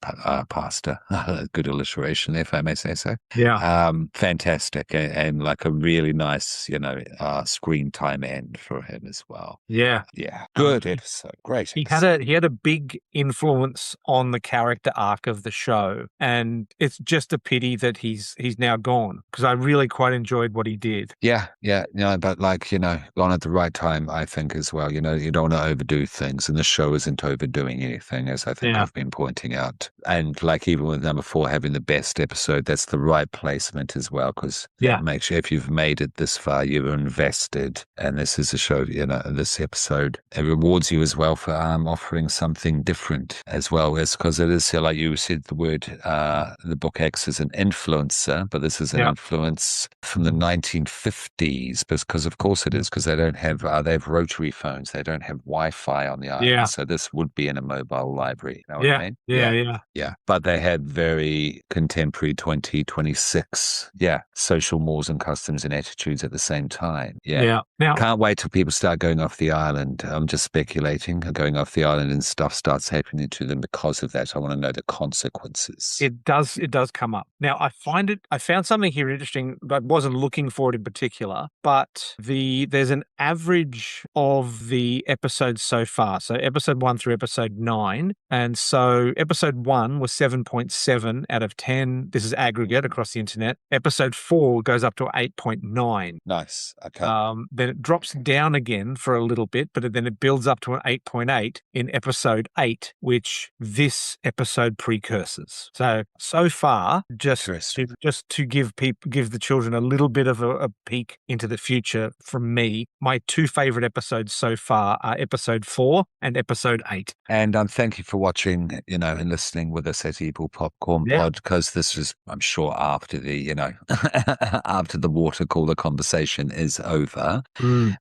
pastor. Good illustration, if I may say so. Yeah. Fantastic. And like a really nice, screen time end for him as well. Yeah. Yeah. Good episode. Great episode. He had a big influence on the character arc of the show, and it's just a pity that he's now gone, because I really quite enjoyed what he did. Yeah, yeah, but gone at the right time, I think, as well. You don't want to overdo things, and the show isn't overdoing anything, as I think I've been pointing out. And like even with number 4 having the best episode, that's the right placement as well, because make sure if you've made it this far, you've invested, and this is a show, this episode, it rewards you as well for offering something different as well, as because it is, like you said, the word, the book acts as an influencer, but this is an influence from the 1950s, because of course it is, because they don't have, they have rotary phones, they don't have Wi-Fi on the island, so this would be in a mobile library. You know what I mean? Yeah. But they had very contemporary 2026, social mores and customs and attitudes at the same time. Now, can't wait till people start going off the island. I'm just speculating, going off the island and stuff starts happening to them because of that. I want to know the consequences. It does come up. Now, I found something here interesting, but I wasn't looking for it in particular, but there's an average of the episodes so far. So episode 1 through episode 9. And so episode 1 was 7.7 out of 10. This is aggregate across the internet. Episode 4 goes up to 8.9. Nice. Okay. Then it drops down again for a little bit, but then it builds up to an 8.8 in episode 8, which this episode precurses. So far, just to give the children a little bit of a peek into the future from me, my 2 favorite episodes so far are episode 4 and episode 8. And thank you for watching, and listening with us at Evil Popcorn Pod, because this is, I'm sure, after the, after the water cooler conversation is over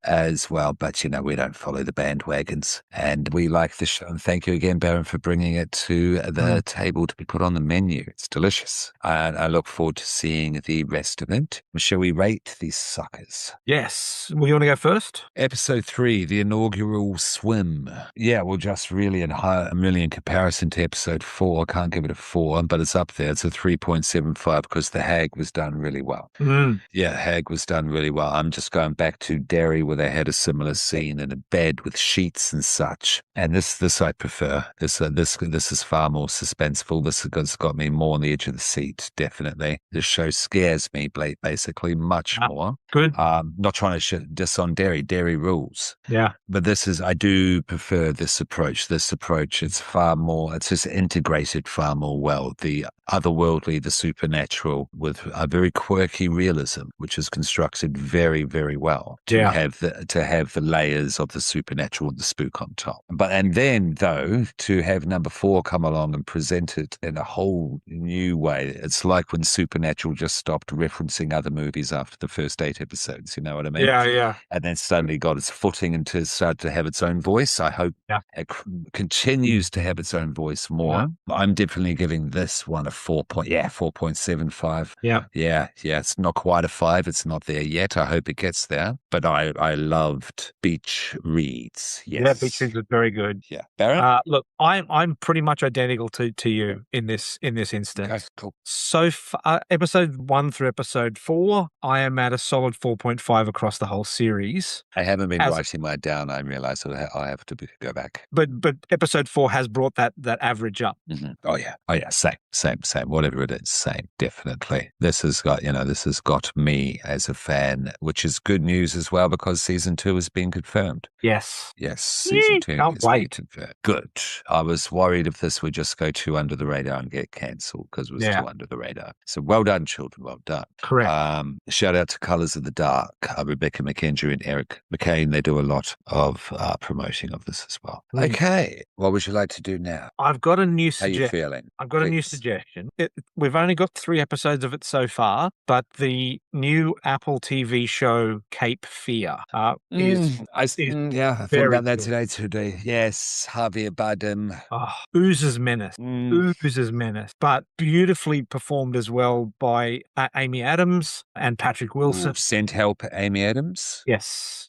as well. But, we don't follow the bandwagons, and we like the show. And thank you again, Baron, for bringing it to the table to be put on the menu. It's delicious. And I look forward to seeing the rest of it. Shall we rate these suckers? Yes. Well, you want to go first? Episode 3, the inaugural swim. Yeah, well, just really in comparison to episode 4, I can't give it a 4, but it's up there. It's a 3.75 because the hag was done really well. Yeah, hag was done really well. I'm just going back to Derry, where they had a similar scene in a bed with sheets and such. And this I prefer. This is far more suspenseful. This has got me more on the edge of the seat, definitely. This show scares me basically much more. Good. Not trying to diss on Derry. Derry rules. Yeah. But I do prefer this approach. It's far more, it's just integrated far more well. The otherworldly, the supernatural, with a very quirky realism, which is constructed very, very well to have the layers of the supernatural and the spook on top. And then though, to have number 4 come along and present it in a whole new way. It's like when Supernatural just stopped referencing other movies after the first 8 episodes. You know what I mean? Yeah. And then suddenly got its footing and started to have its own voice. I hope it continues to have its own voice more. I'm definitely giving this one a 4.75. Yeah. It's not quite a 5. It's not there yet. I hope it gets there. But I loved Beach Reads. Yes. Yeah, Beach Reads was very good. Yeah. Barrett? Look, I'm pretty much identical to you in this instance. Okay, cool. So episode 1 through episode 4, I am at a solid 4.5 across the whole series. I haven't been As writing mine down. I realize that I have to go back. but episode 4 has brought that average up. Mm-hmm. Oh yeah. Same. Whatever it is, same. Definitely. This has got me as a fan, which is good news as well because season 2 has been confirmed. Yes. Yes, season 2 Can't is being wait. confirmed. Good. I was worried if this would just go too under the radar and get cancelled because it was too under the radar. So well done, children. Well done. Correct. Shout out to Colours of the Dark, Rebecca McKendry and Eric McCain. They do a lot of promoting of this as well. Okay. What would you like to do now? I've got a new How are you suggestion. feeling? I've got a new suggestion. We've only got 3 episodes of it so far, but the new Apple TV show Cape Fear I thought about that today. Yes, Javier Bardem. Oozes menace. Oozes menace. But beautifully performed as well by Amy Adams and Patrick Wilson. Sent help, Amy Adams? Yes.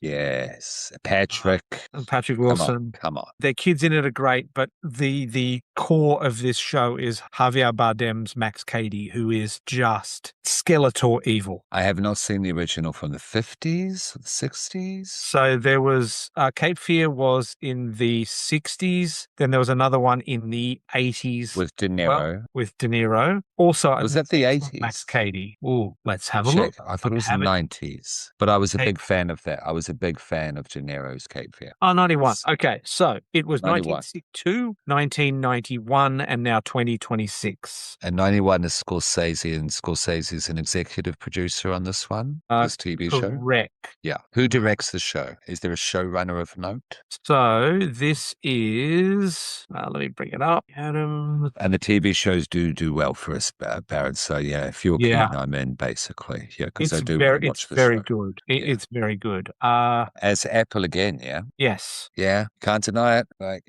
Patrick. And Patrick Wilson. Come on. Their kids in it are great, but the core of this show is Javier Bardem's Max Cady, who is just Skeletor evil. I have not seen the original from the 50s or the 60s. So there was Cape Fear was in the 60s. Then there was another one in the 80s. With De Niro. Also, was that the 80s? Max Cady. Oh, let's have a look. I thought it was the 90s. But I was a big fan of that. I was a big fan of De Niro's Cape Fear. Oh, 91. Okay, so it was 1962, 1991, and now 2026. And 91 is Scorsese, and Scorsese is an executive producer on this one, this TV show? Correct. Yeah. Who directs the show? Is there a showrunner of note? So this is, let me bring it up. Adam. And the TV shows do well for us, Barrett. So yeah, if you're keen, I'm in basically. Yeah, because I do watch the show. Good. It's very good. As Apple again, yeah? Yes. Yeah, can't deny it. Like,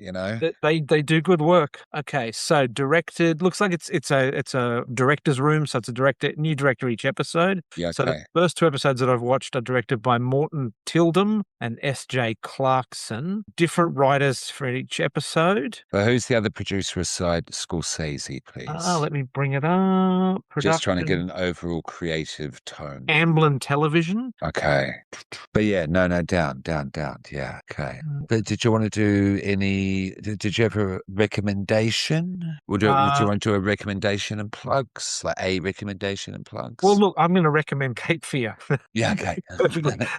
They do good work. Okay, so directed, looks like it's a director's room, so it's a new director each episode. Yeah, okay. So the first 2 episodes that I've watched are directed by Morton Tildum and S.J. Clarkson. Different writers for each episode. But who's the other producer aside Scorsese, please? Let me bring it up. Just trying to get an overall creative tone. Amblin Television. Okay. But yeah, no, down. Yeah, okay. But did you want to do did you have a recommendation? Would you want to do a recommendation and plugs? Like a recommendation and plugs? Well, look, I'm going to recommend Cape Fear. Yeah, okay.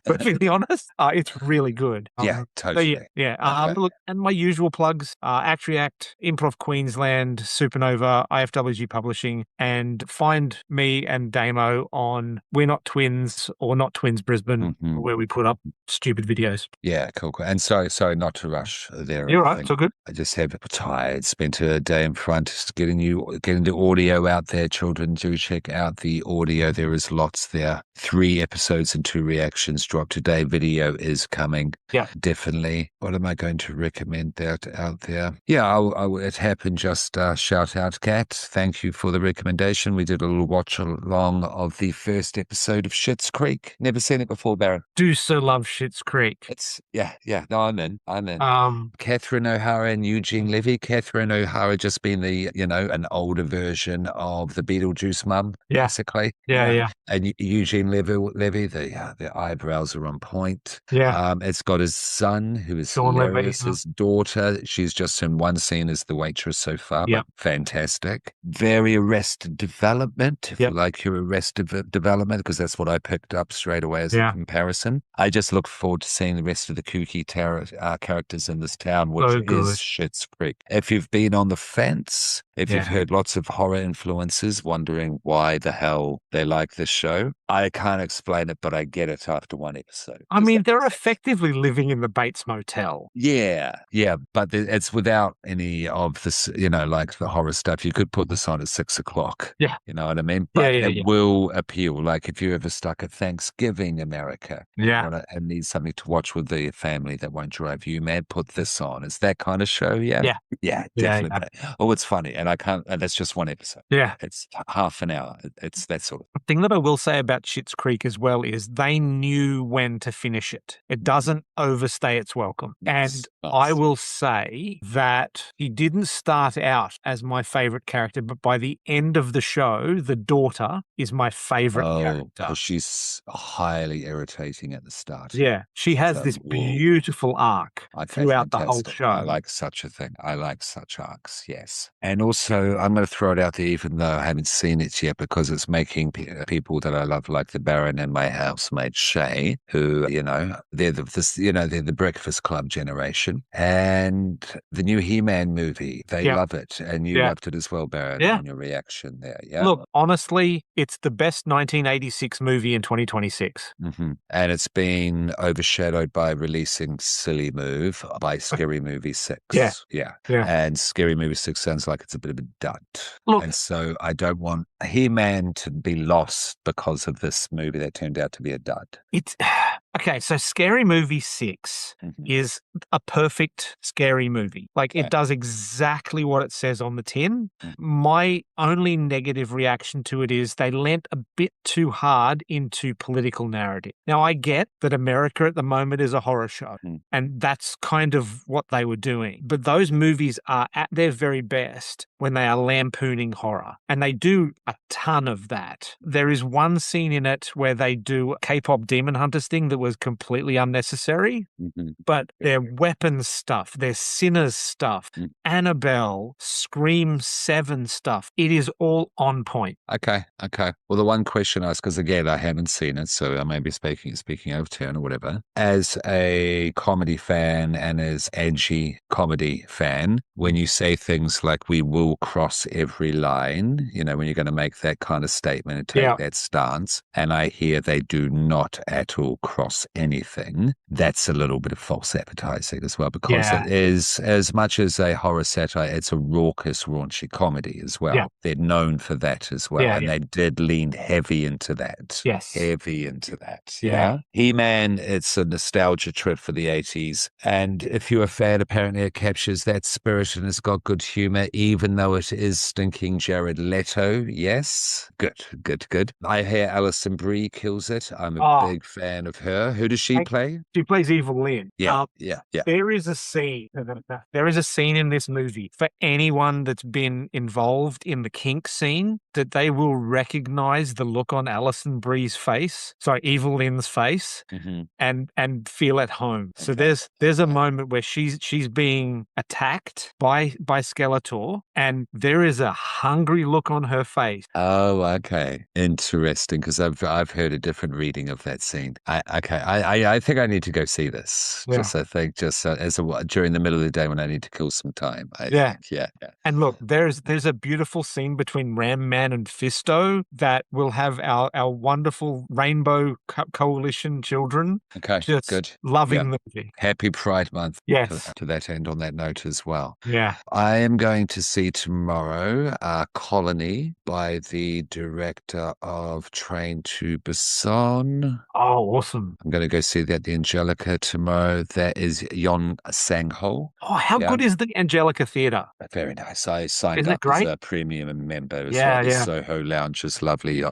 perfectly honest, it's really good. Yeah, totally. So okay. Look, and my usual plugs, Act React, Improv Queensland, Supernova, IFWG Publishing, and find me and Damo on We're Not Twins or Not Twins Brisbane, where we put up stupid videos. Yeah, cool. And sorry not to rush there. You're right, it's all good. I just have tired, spent a day in front getting the audio out there. Children, do check out the audio. There is lots there. 3 episodes and 2 reactions drop today. Video is coming. Yeah. Definitely. What am I going to recommend that out there? Yeah, it happened. Just shout out, Kat. Thank you for the recommendation. We did a little watch along of the first episode of Schitt's Creek. Never seen it before, Baron. Do so love Schitt's Creek. It's yeah. No, I'm in. Catherine O'Hara and Eugene Levy. Catherine O'Hara just being an older version of the Beetlejuice mum, basically. Yeah. And Eugene Levy, the eyebrows are on point. Yeah. It's got his son, who is Sean hilarious. Levy. His daughter, she's just in one scene as the waitress so far, but fantastic. Very Arrested Development, if you like your Arrested Development, because that's what I picked up straight away as a comparison. I just look forward to seeing the rest of the kooky characters in this town, which is Schitt's Creek. If you've been on the fence, if you've heard lots of horror influences, wondering why the hell they like this show, I can't explain it, but I get it after one episode. I mean, they're effectively living in the Bates Motel. Yeah, but it's without any of this, like the horror stuff. You could put this on at 6 o'clock. Yeah. You know what I mean? But it will appeal. Like if you're ever stuck at Thanksgiving America and need something to watch with the family that won't drive you mad, put this on. It's that kind of show, Yeah, definitely. Oh, it's funny. and I can't. And that's just one episode. Yeah. It's half an hour. It's that sort of. The thing that I will say about Schitt's Creek as well is they knew when to finish it. It doesn't overstay its welcome. And I will say that he didn't start out as my favorite character, but by the end of the show, the daughter is my favorite character. Because she's highly irritating at the start. Yeah, she has this beautiful arc throughout the whole show. I like such a thing. I like such arcs, yes. And also, I'm going to throw it out there, even though I haven't seen it yet, because it's making people that I love, like the Baron and my housemate Shay, who, they're they're the Breakfast Club generation. And the new He-Man movie, they love it. And you loved it as well, Baron, in your reaction there. Yeah. Look, honestly, it's the best 1986 movie in 2026. Mm-hmm. And it's been overshadowed by releasing Silly Move by Scary Movie 6. Yeah. And Scary Movie 6 sounds like it's a bit of a dud. Look, and so I don't want He-Man to be lost because of this movie that turned out to be a dud. It's okay. So Scary Movie 6 is a perfect scary movie. Like it does exactly what it says on the tin. My only negative reaction to it is they lent a bit too hard into political narrative. Now I get that America at the moment is a horror show and that's kind of what they were doing. But those movies are at their very best when they are lampooning horror, and they do a ton of that. There is one scene in it where they do a K-pop Demon Hunters thing that was completely unnecessary, but their weapons stuff, their Sinners stuff, Annabelle, Scream 7 stuff, it is all on point. Okay. Well, the one question I ask, because again, I haven't seen it, so I may be speaking out of turn or whatever. As a comedy fan and as edgy comedy fan, when you say things like "we will cross every line," when you're going to make that kind of statement and take that stance, and I hear they do not at all cross anything, that's a little bit of false advertising as well, because it is, as much as a horror satire, it's a raucous, raunchy comedy as well. They're known for that as well, and they did lean heavy into that. Heavy into that. He-Man, it's a nostalgia trip for the 80s, and if you're a fan, apparently it captures that spirit and it's got good humor, even though it is stinking Jared Leto. Yes, good. I hear Alison Brie kills it. I'm a big fan of her. Who does she play? She plays Evil Lynn. Yeah. There is a scene. There is a scene in this movie for anyone that's been involved in the kink scene that they will recognize the look on Alison Brie's face. Sorry, Evil Lynn's face, and feel at home. So there's a moment where she's being attacked by Skeletor, and there is a hungry look on her face. Oh, okay, interesting. Because I've heard a different reading of that scene. I think I need to go see this. During the middle of the day when I need to kill some time. I think. And look, there's a beautiful scene between Ram Man and Fisto that will have our wonderful Rainbow Coalition children. Okay, just good. Loving the movie. Happy Pride Month. Yes. To that end, on that note as well. Yeah. I am going to see tomorrow Colony by the director of Train to Busan. Oh, awesome. I'm going to go see that, the Angelica, tomorrow. That is Yon Sang-ho. Oh, how good is the Angelica Theatre? Very nice. I signed up as a premium member as well. The Soho Lounge is lovely.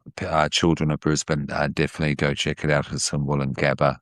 Children of Brisbane, definitely go check it out. It's in Wollongabba.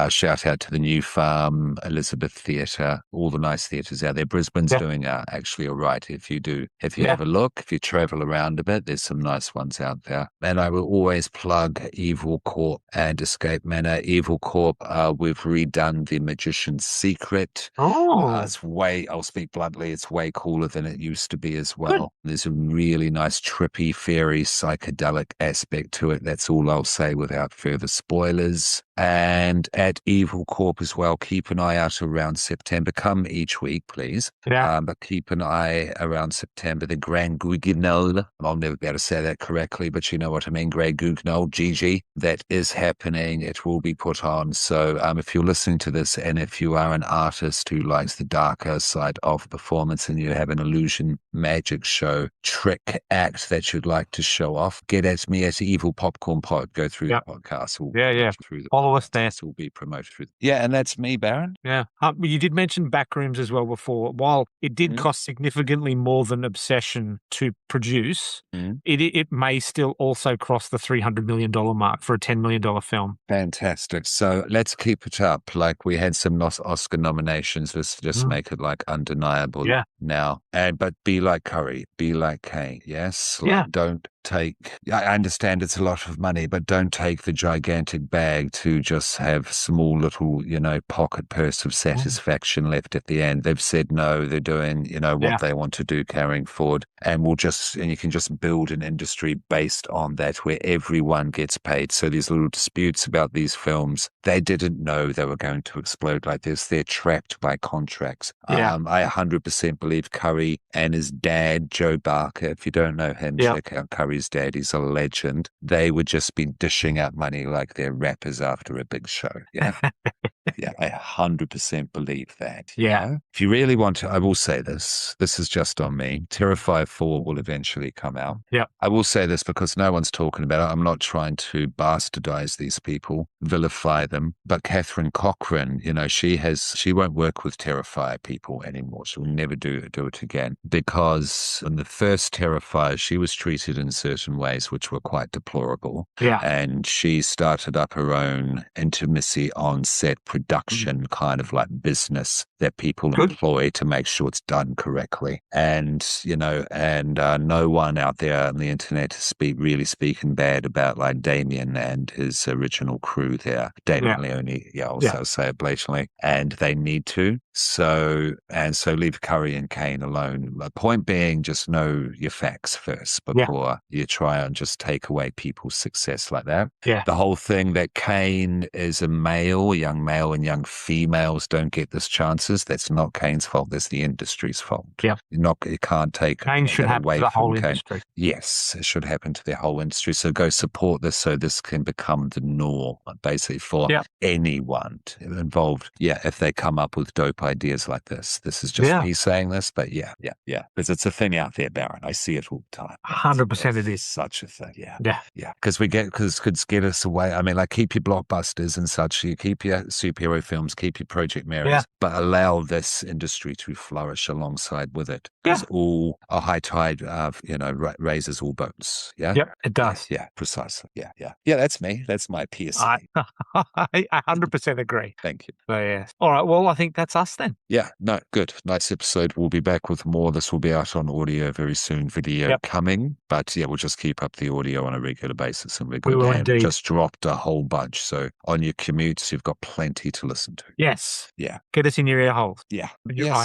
Shout out to the New Farm, Elizabeth Theatre, all the nice theatres out there. Brisbane's doing actually all right. If you have a look, if you travel around a bit, there's some nice ones out there. And I will always plug Evil Corp and Escape Manor. Evil Corp, we've redone The Magician's Secret. I'll speak bluntly, it's way cooler than it used to be as well. There's a really nice trippy, fairy, psychedelic aspect to it. That's all I'll say without further spoilers. And at Evil Corp as well, keep an eye out around September. Come each week, please. But keep an eye around September. The Grand Guignol, I'll never be able to say that correctly, but you know what I mean. Grand Guignol, GG. That is happening. It will be put on. So if you're listening to this and if you are an artist who likes the darker side of performance and you have an illusion magic show, trick act that you'd like to show off, get at me at Evil Popcorn Pod. Go through the podcast. Yeah. Through the Follow us there. podcast will be promoted through. Yeah, and that's me, Baron. Yeah. You did mention Backrooms as well before. While it did cost significantly more than Obsession to produce, it may still also cross the $300 million mark for a $10 million film. Fantastic. So let's keep it up. Like, we had some Oscar nominations. Let's just make it like undeniable now. But be like Curry, be like Kane. Yes. Like, don't take, I understand it's a lot of money, but don't take the gigantic bag to just have small little, pocket purse of satisfaction left at the end. They've said no, they're doing, what they want to do carrying forward. And you can just build an industry based on that where everyone gets paid. So these little disputes about these films, they didn't know they were going to explode like this. They're trapped by contracts. I 100% believe Curry and his dad, Joe Barker, if you don't know him, check out Curry's dad. He's a legend. They would just be dishing out money like they're rappers after a big show. Yeah. Yeah, I 100% believe that. Yeah. If you really want to, I will say this. This is just on me. Terrifier 4 will eventually come out. Yeah. I will say this because no one's talking about it. I'm not trying to bastardize these people, vilify them. But Catherine Cochran, she won't work with Terrifier people anymore. She'll never do it again. Because in the first Terrifier, she was treated in certain ways which were quite deplorable. Yeah. And she started up her own intimacy on set production kind of like business that people employ to make sure it's done correctly. And, no one out there on the internet is really speaking bad about like Damien and his original crew there. Damien Leone, I'll say it blatantly. And they need to. So leave Curry and Kane alone. The point being, just know your facts first before you try and just take away people's success like that. Yeah. The whole thing that Kane is a young male, and young females don't get this chances. That's not Kane's fault. That's the industry's fault. Yeah. You can't take Kane should happen to the whole industry. Yes, it should happen to the whole industry. So go support this so this can become the norm, basically, for anyone involved. Yeah, if they come up with dope ideas like this. This is just me saying this, but yeah. Because it's a thing out there, Baron. I see it all the time. 100% it is. Such a thing, yeah. Because could get us away. I mean, like, keep your blockbusters and such. You keep your superhero films, keep your Project Marys, but allow this industry to flourish alongside with it. Because all a high tide, raises all boats. Yeah, yep, it does. Yeah, precisely. Yeah. That's me. That's my PSA. I 100% agree. Thank you. So, yeah. All right. Well, I think that's us then. Yeah. No. Good. Nice episode. We'll be back with more. This will be out on audio very soon. Video coming, but we'll just keep up the audio on a regular basis and regular. We will indeed. Just dropped a whole bunch. So on your commutes, you've got plenty to listen to. Yes. Yeah. Get us in your ear holes. Yeah.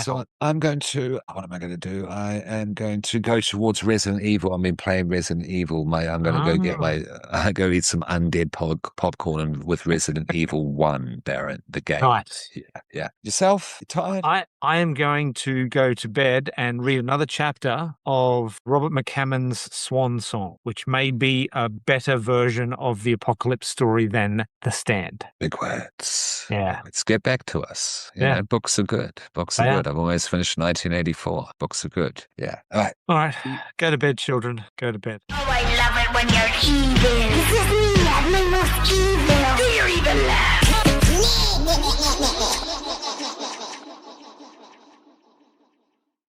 So I'm going to. What am I going to do? I am going to go towards Resident Evil. I've been playing Resident Evil. I'm going to go get go eat some undead popcorn with Resident Evil 1, Baron, the game. Nice. Yeah. Yourself? You tired? I am going to go to bed and read another chapter of Robert McCammon's Swan Song, which may be a better version of the apocalypse story than The Stand. Big words. Yeah. Let's get back to us. Books are good. Books are good. I've always finished 1984. Books are good. Yeah. All right. Go to bed, children. Go to bed. Oh, I love it when you're evil. This is me at my most evil. Do your evil laugh.